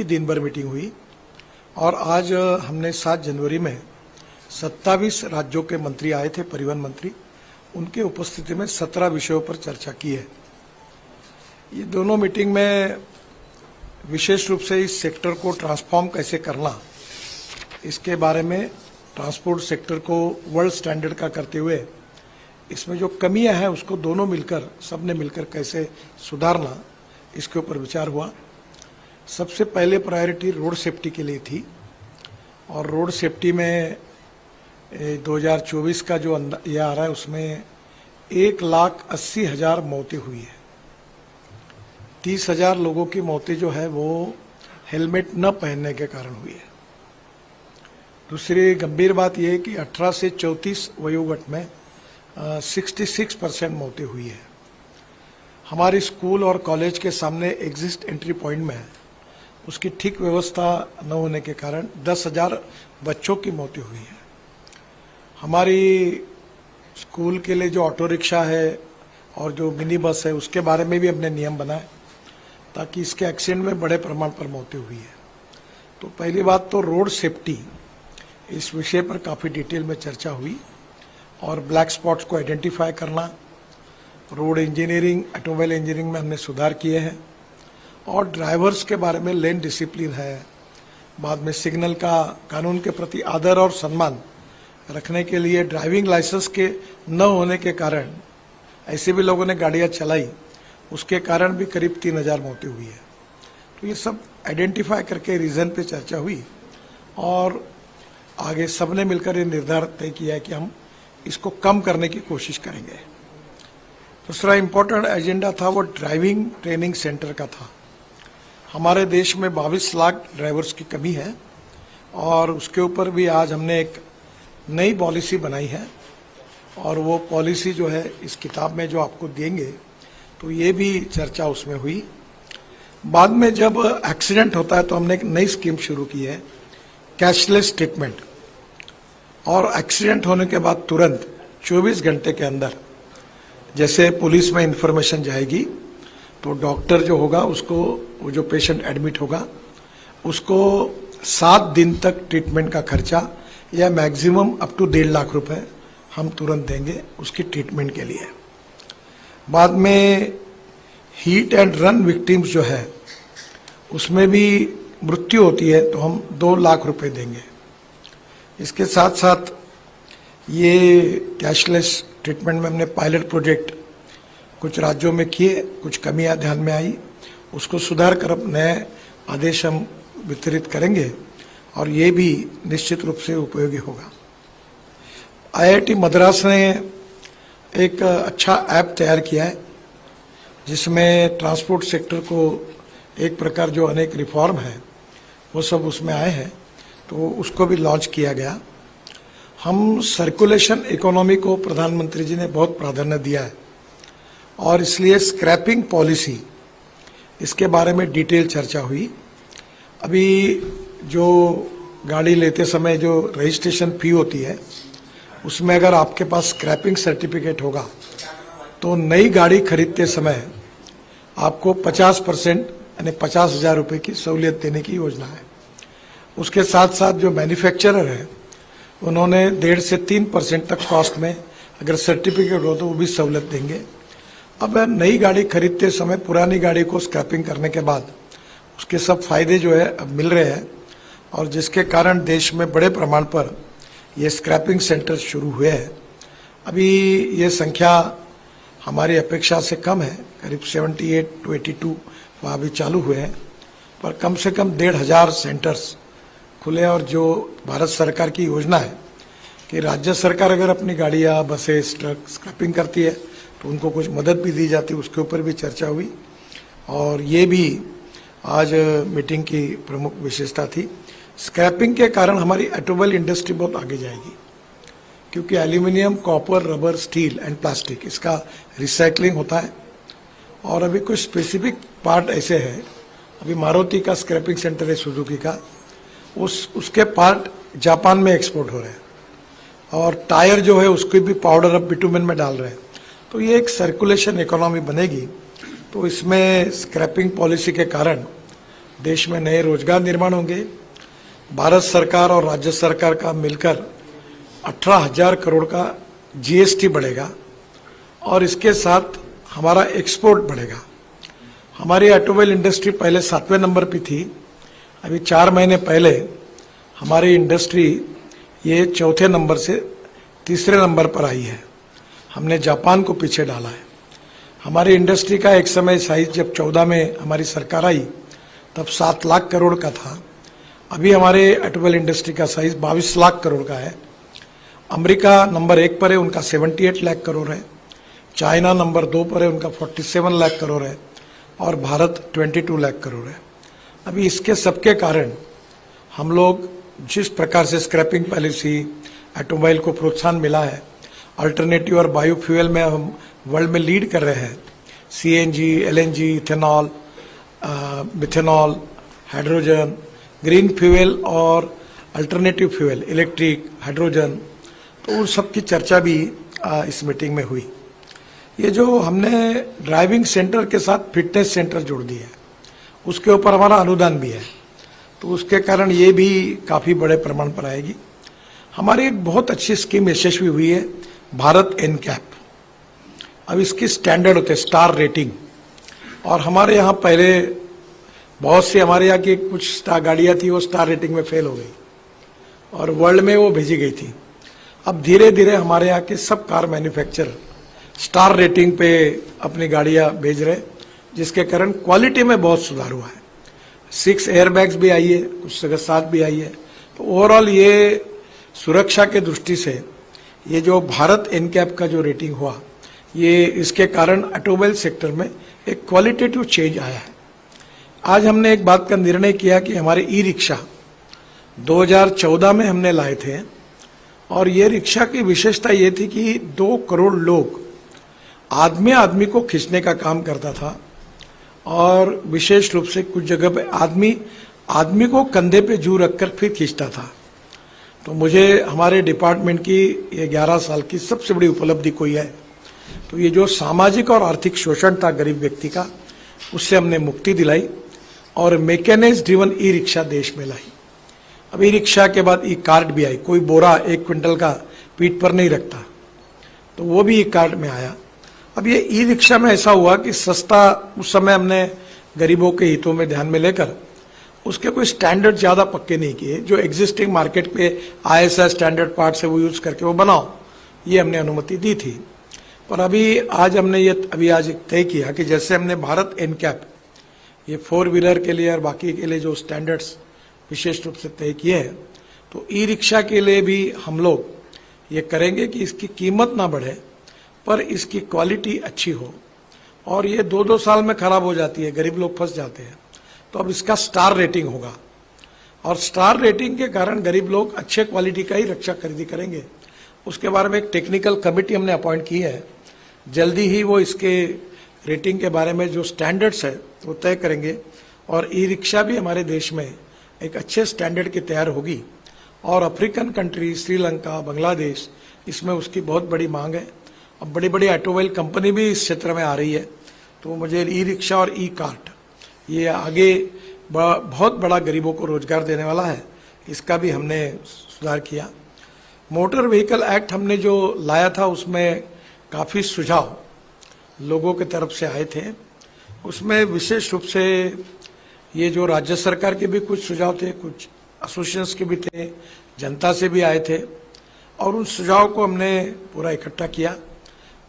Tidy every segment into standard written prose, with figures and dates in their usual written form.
की दिन भर मीटिंग हुई और आज हमने 7 जनवरी में 27 राज्यों के मंत्री आए थे, परिवहन मंत्री, उनके उपस्थिति में 17 विषयों पर चर्चा की है। ये दोनों मीटिंग में विशेष रूप से इस सेक्टर को ट्रांसफॉर्म कैसे करना, इसके बारे में ट्रांसपोर्ट सेक्टर को वर्ल्ड स्टैंडर्ड का करते हुए इसमें जो कमियां हैं उसको दोनों मिलकर, सबने मिलकर कैसे सुधारना, इसके ऊपर विचार हुआ। सबसे पहले प्रायोरिटी रोड सेफ्टी के लिए थी और रोड सेफ्टी में 2024 का जो ये आ रहा है उसमें 1,80,000 मौतें हुई है। 30,000 लोगों की मौतें जो है वो हेलमेट न पहनने के कारण हुई है। दूसरी गंभीर बात यह है कि 18 से 34 वयोवर्ग में 66% मौतें हुई है। हमारे स्कूल और कॉलेज के सामने एग्जिट एंट्री पॉइंट में उसकी ठीक व्यवस्था न होने के कारण 10,000 बच्चों की मौतें हुई है। हमारी स्कूल के लिए जो ऑटो रिक्शा है और जो मिनी बस है उसके बारे में भी हमने नियम बनाए ताकि इसके एक्सीडेंट में बड़े प्रमाण पर मौतें हुई है। तो पहली बात तो रोड सेफ्टी, इस विषय पर काफ़ी डिटेल में चर्चा हुई और ब्लैक स्पॉट्स को आइडेंटिफाई करना, रोड इंजीनियरिंग, ऑटोमोबाइल इंजीनियरिंग में हमने सुधार किए हैं और ड्राइवर्स के बारे में लेन डिसिप्लिन है। बाद में सिग्नल का कानून के प्रति आदर और सम्मान रखने के लिए ड्राइविंग लाइसेंस के न होने के कारण ऐसे भी लोगों ने गाड़ियां चलाई, उसके कारण भी करीब 3,000 मौतें हुई है। तो ये सब आइडेंटिफाई करके रीजन पे चर्चा हुई और आगे सबने मिलकर ये निर्धार तय किया है कि हम इसको कम करने की कोशिश करेंगे। दूसरा इम्पोर्टेंट एजेंडा था वो ड्राइविंग ट्रेनिंग सेंटर का था। हमारे देश में 22 लाख ड्राइवर्स की कमी है और उसके ऊपर भी आज हमने एक नई पॉलिसी बनाई है और वो पॉलिसी जो है इस किताब में जो आपको देंगे, तो ये भी चर्चा उसमें हुई। बाद में जब एक्सीडेंट होता है तो हमने एक नई स्कीम शुरू की है, कैशलेस ट्रीटमेंट, और एक्सीडेंट होने के बाद तुरंत 24 घंटे के अंदर जैसे पुलिस में इंफॉर्मेशन जाएगी तो डॉक्टर जो होगा उसको, वो जो पेशेंट एडमिट होगा उसको 7 दिन तक ट्रीटमेंट का खर्चा या मैक्सिमम अप टू 1.5 लाख रुपए हम तुरंत देंगे उसकी ट्रीटमेंट के लिए। बाद में हीट एंड रन विक्टिम्स जो है उसमें भी मृत्यु होती है तो हम 2 लाख रुपए देंगे। इसके साथ साथ ये कैशलेस ट्रीटमेंट में हमने पायलट प्रोजेक्ट कुछ राज्यों में किए, कुछ कमियां ध्यान में आई, उसको सुधार कर अब नए आदेश हम वितरित करेंगे और ये भी निश्चित रूप से उपयोगी होगा। IIT मद्रास ने एक अच्छा ऐप तैयार किया है जिसमें ट्रांसपोर्ट सेक्टर को एक प्रकार जो अनेक रिफॉर्म है वो सब उसमें आए हैं, तो उसको भी लॉन्च किया गया। हम सर्कुलेशन इकोनॉमी को प्रधानमंत्री जी ने बहुत प्राधान्य दिया है और इसलिए स्क्रैपिंग पॉलिसी, इसके बारे में डिटेल चर्चा हुई। अभी जो गाड़ी लेते समय जो रजिस्ट्रेशन फी होती है उसमें अगर आपके पास स्क्रैपिंग सर्टिफिकेट होगा तो नई गाड़ी खरीदते समय आपको 50% यानी 50,000 रुपये की सहूलियत देने की योजना है। उसके साथ साथ जो मैन्युफैक्चरर है उन्होंने 1.5 से 3% तक कॉस्ट में अगर सर्टिफिकेट हो तो वो भी सहूलियत देंगे। अब नई गाड़ी खरीदते समय पुरानी गाड़ी को स्क्रैपिंग करने के बाद उसके सब फायदे जो है अब मिल रहे हैं और जिसके कारण देश में बड़े प्रमाण पर ये स्क्रैपिंग सेंटर शुरू हुए हैं। अभी ये संख्या हमारी अपेक्षा से कम है, करीब 78 to 82 वहाँ भी चालू हुए हैं, पर कम से कम 1,500 सेंटर्स खुले। और जो भारत सरकार की योजना है कि राज्य सरकार अगर अपनी गाड़ियाँ, बसेस, ट्रक स्क्रैपिंग करती है तो उनको कुछ मदद भी दी जाती है, उसके ऊपर भी चर्चा हुई और ये भी आज मीटिंग की प्रमुख विशेषता थी। स्क्रैपिंग के कारण हमारी ऑटोमोबाइल इंडस्ट्री बहुत आगे जाएगी क्योंकि aluminium, copper, rubber, steel and plastic, इसका रिसाइकलिंग होता है और अभी कुछ स्पेसिफिक पार्ट ऐसे हैं, अभी मारुति का स्क्रैपिंग सेंटर है सुजुकी का, उसके पार्ट जापान में एक्सपोर्ट हो रहे हैं और टायर जो है उसके भी पाउडर अब बिटुमेन में डाल रहे हैं। तो ये एक सर्कुलेशन इकोनॉमी बनेगी। तो इसमें स्क्रैपिंग पॉलिसी के कारण देश में नए रोजगार निर्माण होंगे। भारत सरकार और राज्य सरकार का मिलकर 18,000 करोड़ का जीएसटी बढ़ेगा और इसके साथ हमारा एक्सपोर्ट बढ़ेगा। हमारी ऑटोमोबाइल इंडस्ट्री पहले 7वें नंबर पे थी, अभी 4 महीने पहले हमारी इंडस्ट्री ये 4थे नंबर से 3रे नंबर पर आई है। हमने जापान को पीछे डाला है। हमारी इंडस्ट्री का एक समय साइज जब 14 में हमारी सरकार आई तब 7 लाख करोड़ का था। अभी हमारे ऑटोमोबाइल इंडस्ट्री का साइज 22 लाख करोड़ का है। अमेरिका नंबर 1 पर है, उनका 78 लाख करोड़ है। चाइना नंबर 2 पर है, उनका 47 लाख करोड़ है और भारत 22 लाख करोड़ है। अभी इसके सबके कारण हम लोग जिस प्रकार से स्क्रैपिंग पॉलिसी ऑटोमोबाइल को प्रोत्साहन मिला है, अल्टरनेटिव और बायोफ्यूल में हम वर्ल्ड में लीड कर रहे हैं। CNG, LNG, ethanol, methanol, hydrogen, green fuel और अल्टरनेटिव फ्यूल, इलेक्ट्रिक, हाइड्रोजन, तो उन सब की चर्चा भी इस मीटिंग में हुई। ये जो हमने ड्राइविंग सेंटर के साथ फिटनेस सेंटर जोड़ दिया है, उसके ऊपर हमारा अनुदान भी है, तो उसके कारण ये भी काफ़ी बड़े प्रमाण पर आएगी। हमारी एक बहुत अच्छी स्कीम यशस्वी हुई है, भारत एनकैप। अब इसकी स्टैंडर्ड होते हैं, स्टार रेटिंग, और हमारे यहाँ पहले बहुत सी हमारे यहाँ की कुछ स्टार गाड़ियाँ थी, वो स्टार रेटिंग में फेल हो गई और वर्ल्ड में वो भेजी गई थी। अब धीरे धीरे हमारे यहाँ के सब कार मैन्युफैक्चरर स्टार रेटिंग पे अपनी गाड़ियाँ भेज रहे, जिसके कारण क्वालिटी में बहुत सुधार हुआ है। 6 एयरबैग्स भी आई है, कुछ जगह 7 भी आई है। तो ओवरऑल ये सुरक्षा के दृष्टि से ये जो भारत एनकैप का जो रेटिंग हुआ, ये इसके कारण ऑटोमोबाइल सेक्टर में एक क्वालिटेटिव चेंज आया है। आज हमने एक बात का निर्णय किया कि हमारे ई रिक्शा 2014 में हमने लाए थे और ये रिक्शा की विशेषता ये थी कि 2 करोड़ लोग आदमी आदमी को खींचने का काम करता था और विशेष रूप से कुछ जगह पे आदमी आदमी को कंधे पे जू रखकर फिर खींचता था। तो मुझे हमारे डिपार्टमेंट की ये 11 साल की सबसे बड़ी उपलब्धि कोई है, तो ये जो सामाजिक और आर्थिक शोषण था गरीब व्यक्ति का, उससे हमने मुक्ति दिलाई और मैकेनाइज्ड ड्रिवन ई रिक्शा देश में लाई। अब ई रिक्शा के बाद ई कार्ट भी आई, कोई बोरा 1 क्विंटल का पीठ पर नहीं रखता, तो वो भी ई कार्ट में आया। अब ये ई रिक्शा में ऐसा हुआ कि सस्ता, उस समय हमने गरीबों के हितों में ध्यान में लेकर उसके कोई स्टैंडर्ड ज्यादा पक्के नहीं किए, जो एग्जिस्टिंग मार्केट पे ISI स्टैंडर्ड पार्ट है वो यूज करके वो बनाओ, ये हमने अनुमति दी थी। पर अभी आज हमने ये आज तय किया कि जैसे हमने भारत एनकैप ये 4 व्हीलर के लिए और बाकी के लिए जो स्टैंडर्ड्स विशेष रूप से तय किए हैं, तो ई रिक्शा के लिए भी हम लोग ये करेंगे कि इसकी कीमत ना बढ़े पर इसकी क्वालिटी अच्छी हो। और ये 2-2 साल में खराब हो जाती है, गरीब लोग फंस जाते हैं। तो अब इसका स्टार रेटिंग होगा और स्टार रेटिंग के कारण गरीब लोग अच्छे क्वालिटी का ही रक्षा खरीदी करेंगे। उसके बारे में एक टेक्निकल कमेटी हमने अपॉइंट की है, जल्दी ही वो इसके रेटिंग के बारे में जो स्टैंडर्ड्स है वो तय करेंगे और ई रिक्शा भी हमारे देश में एक अच्छे स्टैंडर्ड की तैयार होगी। और अफ्रीकन कंट्री, श्रीलंका, बांग्लादेश, इसमें उसकी बहुत बड़ी मांग है। अब बड़ी बड़ी ऑटोमोबाइल कंपनी भी इस क्षेत्र में आ रही है, तो मुझे ई रिक्शा और ई कार्ट ये आगे बहुत बड़ा गरीबों को रोजगार देने वाला है, इसका भी हमने सुधार किया। मोटर व्हीकल एक्ट हमने जो लाया था उसमें काफ़ी सुझाव लोगों की तरफ से आए थे। उसमें विशेष रूप से ये जो राज्य सरकार के भी कुछ सुझाव थे, कुछ एसोसिएशंस के भी थे, जनता से भी आए थे और उन सुझाव को हमने पूरा इकट्ठा किया।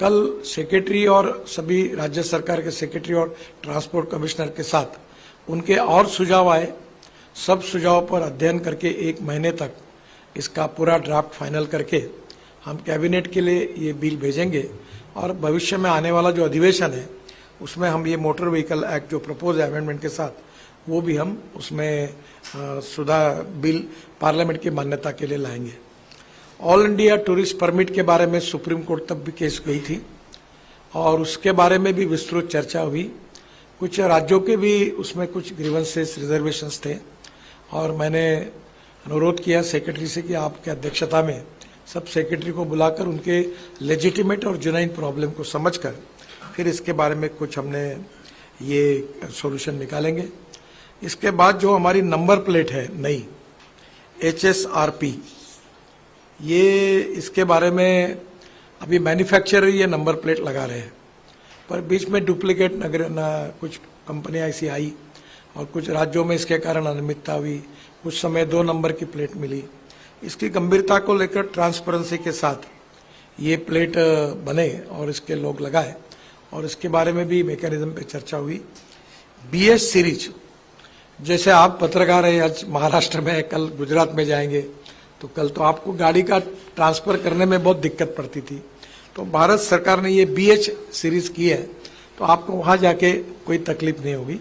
कल सेक्रेटरी और सभी राज्य सरकार के सेक्रेटरी और ट्रांसपोर्ट कमिश्नर के साथ उनके और सुझाव आए। सब सुझाव पर अध्ययन करके 1 महीने तक इसका पूरा ड्राफ्ट फाइनल करके हम कैबिनेट के लिए ये बिल भेजेंगे और भविष्य में आने वाला जो अधिवेशन है उसमें हम ये मोटर व्हीकल एक्ट जो प्रपोज अमेंडमेंट के साथ वो भी हम उसमें सुधार बिल पार्लियामेंट की मान्यता के लिए लाएंगे। ऑल इंडिया टूरिस्ट परमिट के बारे में सुप्रीम कोर्ट तक भी केस गई थी और उसके बारे में भी विस्तृत चर्चा हुई। कुछ राज्यों के भी उसमें कुछ ग्रीवेंसेस, रिजर्वेशंस थे और मैंने अनुरोध किया सेक्रेटरी से कि आपके अध्यक्षता में सब सेक्रेटरी को बुलाकर उनके लेजिटिमेट और जेन्युइन प्रॉब्लम को समझकर फिर इसके बारे में कुछ हमने ये सॉल्यूशन निकालेंगे। इसके बाद जो हमारी नंबर प्लेट है नई HSRP, ये इसके बारे में अभी मैन्युफैक्चरर ये नंबर प्लेट लगा रहे हैं, पर बीच में डुप्लीकेट कुछ कंपनियां ऐसी आई और कुछ राज्यों में इसके कारण अनियमितता हुई। कुछ समय 2 नंबर की प्लेट मिली। इसकी गंभीरता को लेकर ट्रांसपेरेंसी के साथ ये प्लेट बने और इसके लोग लगाए, और इसके बारे में भी मैकेनिज्म पे चर्चा हुई। BS सीरीज, जैसे आप पत्रकार हैं, आज महाराष्ट्र में, कल गुजरात में जाएंगे, तो कल तो आपको गाड़ी का ट्रांसफर करने में बहुत दिक्कत पड़ती थी। तो भारत सरकार ने ये BH सीरीज की है, तो आपको वहां जाके कोई तकलीफ नहीं होगी,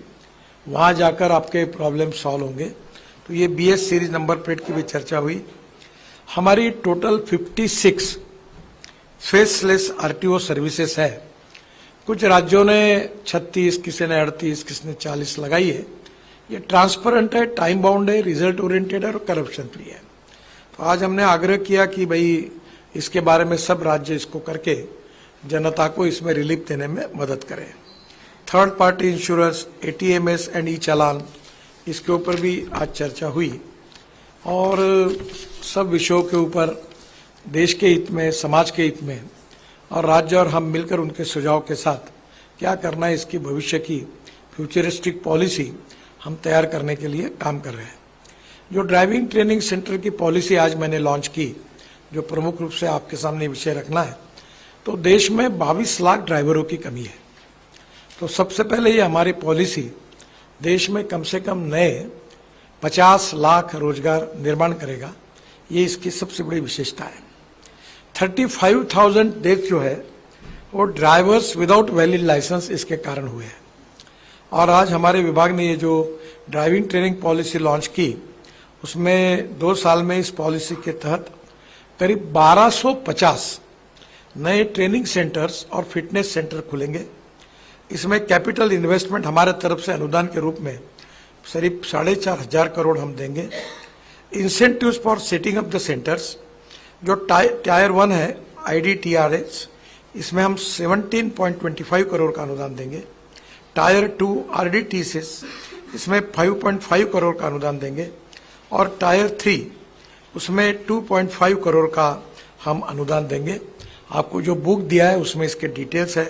वहां जाकर आपके प्रॉब्लम सॉल्व होंगे। तो ये BH सीरीज नंबर प्लेट की भी चर्चा हुई। हमारी टोटल 56 फेसलेस RTO सर्विसेज है। कुछ राज्यों ने 36, किसी ने 38, किसी ने 40 लगाई है। ये ट्रांसपेरेंट है, टाइम बाउंड है, रिजल्ट ओरिएंटेड है और करप्शन फ्री है। तो आज हमने आग्रह किया कि भाई इसके बारे में सब राज्य इसको करके जनता को इसमें रिलीफ देने में मदद करें। Third party insurance, ATMS and ई-चालान, इसके ऊपर भी आज चर्चा हुई और सब विषयों के ऊपर देश के हित में, समाज के हित में, और राज्य और हम मिलकर उनके सुझाव के साथ क्या करना है, इसकी भविष्य की फ्यूचरिस्टिक पॉलिसी हम तैयार करने के लिए काम कर रहे हैं। जो ड्राइविंग ट्रेनिंग सेंटर की पॉलिसी आज मैंने लॉन्च की, जो प्रमुख रूप से आपके सामने विषय रखना है, तो देश में 22 लाख ड्राइवरों की कमी है। तो सबसे पहले ये हमारी पॉलिसी देश में कम से कम नए 50 लाख रोजगार निर्माण करेगा। ये इसकी सबसे बड़ी विशेषता है। 35,000 डेथ जो है वो ड्राइवर्स विदाउट वैलिड लाइसेंस इसके कारण हुए हैं। और आज हमारे विभाग ने ये जो ड्राइविंग ट्रेनिंग पॉलिसी लॉन्च की, उसमें 2 साल में इस पॉलिसी के तहत करीब 1250 नए ट्रेनिंग सेंटर्स और फिटनेस सेंटर खुलेंगे। इसमें कैपिटल इन्वेस्टमेंट हमारे तरफ से अनुदान के रूप में करीब 4,500 करोड़ हम देंगे। Incentives for setting up the centres, जो टायर 1 है IDTRS, इसमें हम 17.25 करोड़ का अनुदान देंगे। टायर 2 RDTCs, इसमें 5.5 करोड़ का अनुदान देंगे। और टायर 3, उसमें 2.5 करोड़ का हम अनुदान देंगे। आपको जो बुक दिया है उसमें इसके डिटेल्स है।